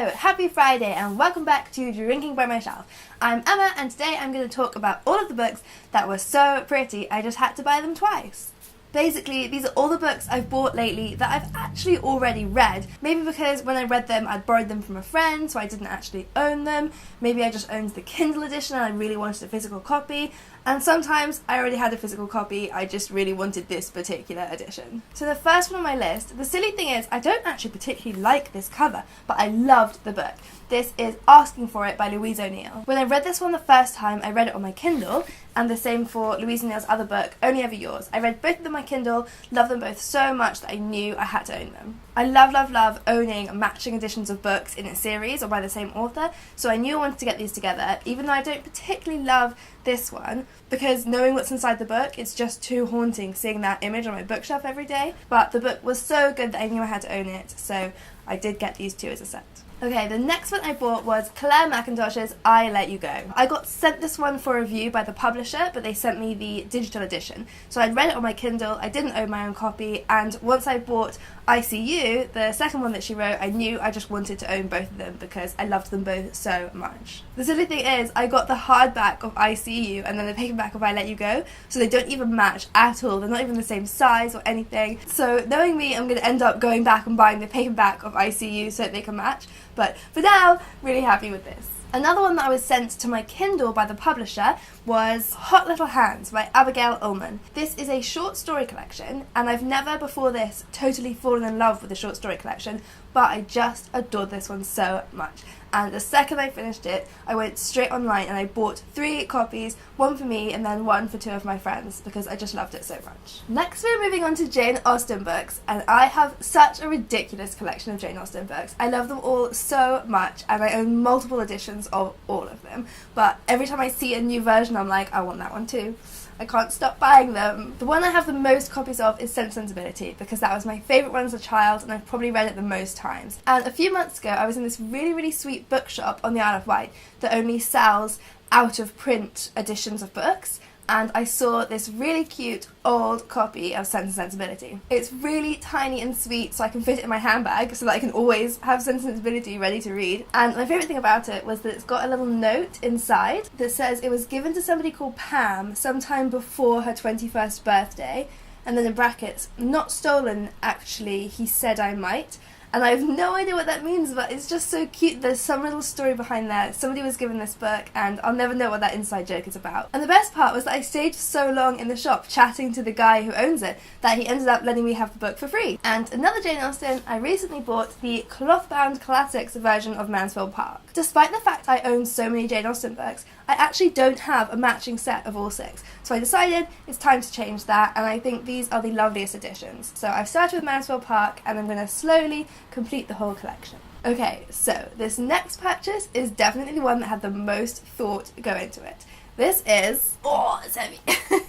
Happy Friday and welcome back to Drinking by My Shelf. I'm Emma and today I'm going to talk about all of the books that were so pretty I just had to buy them twice. Basically, these are all the books I've bought lately that I've actually already read. Maybe because when I read them, I'd borrowed them from a friend, so I didn't actually own them. Maybe I just owned the Kindle edition and I really wanted a physical copy. And sometimes I already had a physical copy, I just really wanted this particular edition. So the first one on my list, the silly thing is, I don't actually particularly like this cover, but I loved the book. This is Asking for It by Louise O'Neill. When I read this one the first time, I read it on my Kindle, and the same for Louise O'Neill's other book, Only Ever Yours. I read both of them on my Kindle, loved them both so much that I knew I had to own them. I love owning matching editions of books in a series or by the same author, so I knew I wanted to get these together, even though I don't particularly love this one, because knowing what's inside the book, it's just too haunting seeing that image on my bookshelf every day. But the book was so good that I knew I had to own it, so I did get these two as a set. Okay, the next one I bought was Clare Mackintosh's I Let You Go. I got sent this one for review by the publisher, but they sent me the digital edition. So I'd read it on my Kindle, I didn't own my own copy, and once I bought ICU, the second one that she wrote, I knew I just wanted to own both of them because I loved them both so much. The silly thing is, I got the hardback of ICU and then the paperback of I Let You Go, so they don't even match at all. They're not even the same size or anything. So knowing me, I'm going to end up going back and buying the paperback of ICU so that they can match. But for now, really happy with this. Another one that I was sent to my Kindle by the publisher was Hot Little Hands by Abigail Ulman. This is a short story collection, and I've never before this totally fallen in love with a short story collection, but I just adored this one so much. And the second I finished it, I went straight online and I bought 3 copies, one for me and then one for 2 of my friends, because I just loved it so much. Next we're moving on to Jane Austen books, and I have such a ridiculous collection of Jane Austen books. I love them all so much, and I own multiple editions of all of them, but every time I see a new version I'm like, I want that one too. I can't stop buying them. The one I have the most copies of is Sensibility, because that was my favourite one as a child and I've probably read it the most times. And a few months ago I was in this really sweet bookshop on the Isle of Wight that only sells out of print editions of books, and I saw this really cute old copy of Sense and Sensibility. It's really tiny and sweet, so I can fit it in my handbag so that I can always have Sense and Sensibility ready to read. And my favourite thing about it was that it's got a little note inside that says it was given to somebody called Pam sometime before her 21st birthday, and then in brackets, not stolen actually, he said I might. And I have no idea what that means, but it's just so cute. There's some little story behind there. Somebody was given this book, and I'll never know what that inside joke is about. And the best part was that I stayed for so long in the shop chatting to the guy who owns it that he ended up letting me have the book for free. And another Jane Austen, I recently bought the cloth-bound classics version of Mansfield Park. Despite the fact I own so many Jane Austen books, I actually don't have a matching set of all 6. So I decided it's time to change that, and I think these are the loveliest editions. So I've started with Mansfield Park, and I'm going to slowly complete the whole collection. Okay, so this next purchase is definitely the one that had the most thought go into it. This is, oh, it's heavy,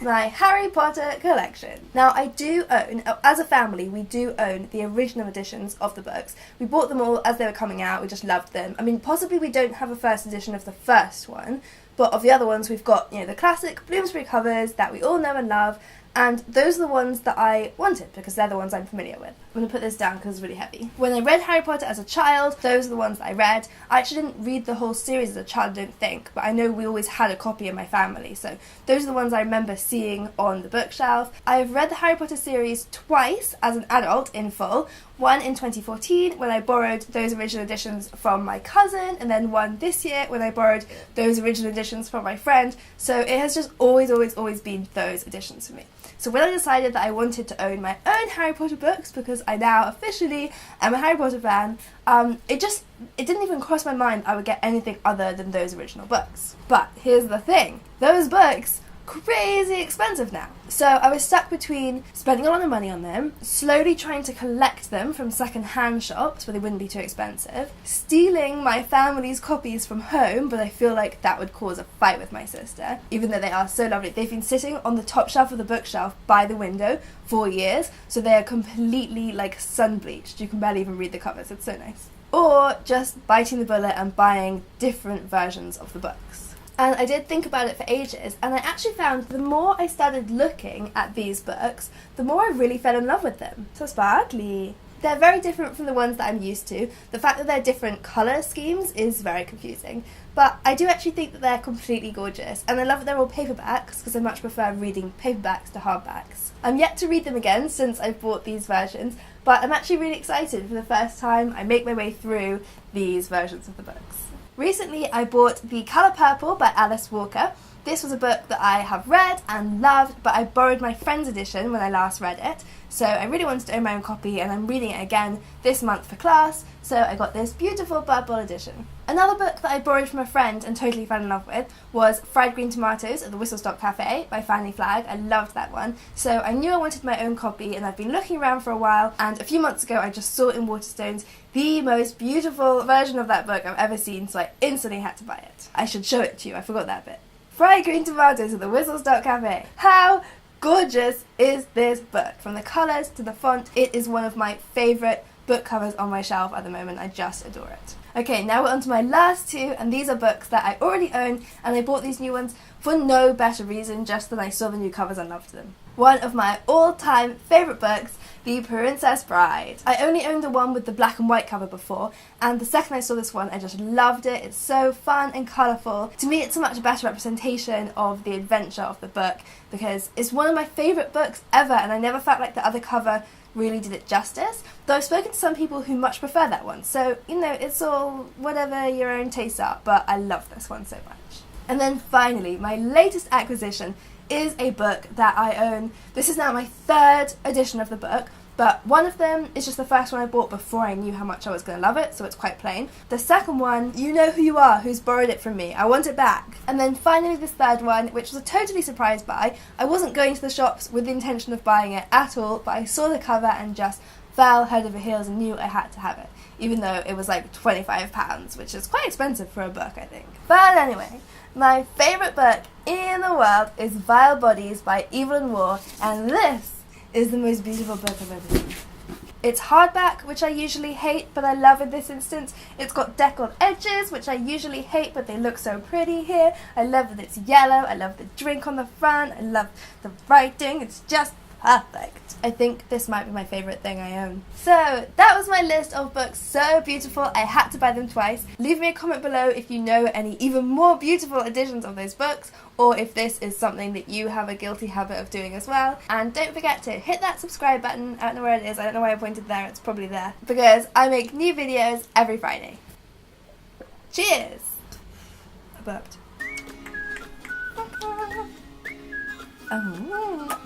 my Harry Potter collection. Now I do own, as a family, we do own the original editions of the books. We bought them all as they were coming out, we just loved them. I mean, possibly we don't have a first edition of the first one, but of the other ones we've got, you know, the classic Bloomsbury covers that we all know and love, and those are the ones that I wanted because they're the ones I'm familiar with. I'm going to put this down because it's really heavy. When I read Harry Potter as a child, those are the ones that I read. I actually didn't read the whole series as a child, I don't think, but I know we always had a copy in my family, so those are the ones I remember seeing on the bookshelf. I've read the Harry Potter series twice as an adult in full. One in 2014 when I borrowed those original editions from my cousin, and then one this year when I borrowed those original editions from my friend. So it has just always been those editions for me. So when I decided that I wanted to own my own Harry Potter books, because I now officially am a Harry Potter fan, it didn't even cross my mind I would get anything other than those original books. But here's the thing, those books crazy expensive now. So I was stuck between spending a lot of money on them, slowly trying to collect them from second-hand shops where they wouldn't be too expensive, stealing my family's copies from home, but I feel like that would cause a fight with my sister, even though they are so lovely. They've been sitting on the top shelf of the bookshelf by the window for years, so they are completely like sun-bleached. You can barely even read the covers, it's so nice. Or just biting the bullet and buying different versions of the books. And I did think about it for ages, and I actually found the more I started looking at these books, the more I really fell in love with them. So sparkly. They're very different from the ones that I'm used to. The fact that they're different colour schemes is very confusing. But I do actually think that they're completely gorgeous, and I love that they're all paperbacks because I much prefer reading paperbacks to hardbacks. I'm yet to read them again since I've bought these versions, but I'm actually really excited. For the first time I make my way through these versions of the books. Recently I bought The Colour Purple by Alice Walker. This was a book that I have read and loved, but I borrowed my friend's edition when I last read it, so I really wanted to own my own copy, and I'm reading it again this month for class, so I got this beautiful purple edition. Another book that I borrowed from a friend and totally fell in love with was Fried Green Tomatoes at the Whistle Stop Cafe by Fannie Flagg. I loved that one, so I knew I wanted my own copy, and I've been looking around for a while, and a few months ago I just saw in Waterstones the most beautiful version of that book I've ever seen, so I instantly had to buy it. I should show it to you, I forgot that bit. Fried Green Tomatoes at the Whistle Stop Cafe. How gorgeous is this book? From the colours to the font, it is one of my favourite book covers on my shelf at the moment. I just adore it. Okay, now we're on to my last two, and these are books that I already own, and I bought these new ones for no better reason, just that I saw the new covers and loved them. One of my all-time favourite books, The Princess Bride. I only owned the one with the black and white cover before, and the second I saw this one I just loved it. It's so fun and colourful. To me it's a much better representation of the adventure of the book, because it's one of my favourite books ever, and I never felt like the other cover really did it justice, though I've spoken to some people who much prefer that one, so you know, it's all whatever your own tastes are, but I love this one so much. And then finally, my latest acquisition is a book that I own. This is now my third edition of the book, but one of them is just the first one I bought before I knew how much I was going to love it, so it's quite plain. The second one, you know who you are, who's borrowed it from me. I want it back. And then finally this third one, which was a totally surprised buy. I wasn't going to the shops with the intention of buying it at all, but I saw the cover and just fell head over heels and knew I had to have it, even though it was like £25, which is quite expensive for a book, I think. But anyway, my favourite book in the world is Vile Bodies by Evelyn Waugh, and this is the most beautiful book I've ever seen. It's hardback, which I usually hate, but I love in this instance. It's got deckled edges, which I usually hate, but they look so pretty here. I love that it's yellow, I love the drink on the front, I love the writing, it's just perfect. I think this might be my favourite thing I own. So that was my list of books so beautiful I had to buy them twice. Leave me a comment below if you know any even more beautiful editions of those books, or if this is something that you have a guilty habit of doing as well. And don't forget to hit that subscribe button. I don't know where it is, I don't know why I pointed there, it's probably there, because I make new videos every Friday. Cheers! I burped. Oh.